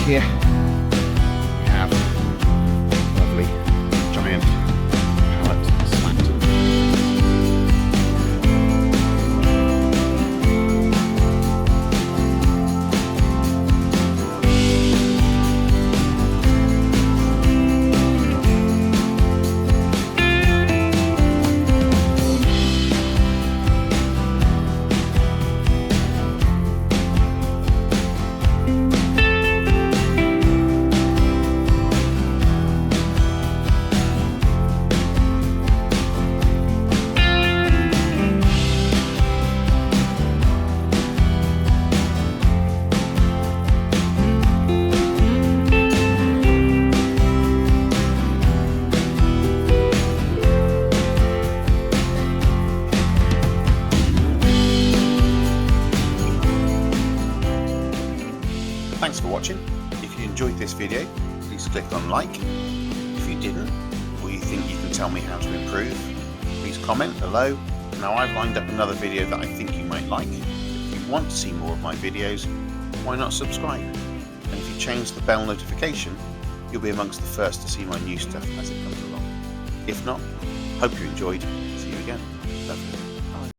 here we have lovely giant pallet slat. Thanks for watching. If you enjoyed this video, please click on like. If you didn't, or you think you can tell me how to improve, please comment below. Now I've lined up another video that I think you might like. If you want to see more of my videos, why not subscribe? And if you change the bell notification, you'll be amongst the first to see my new stuff as it comes along. If not, hope you enjoyed. See you again. Lovely.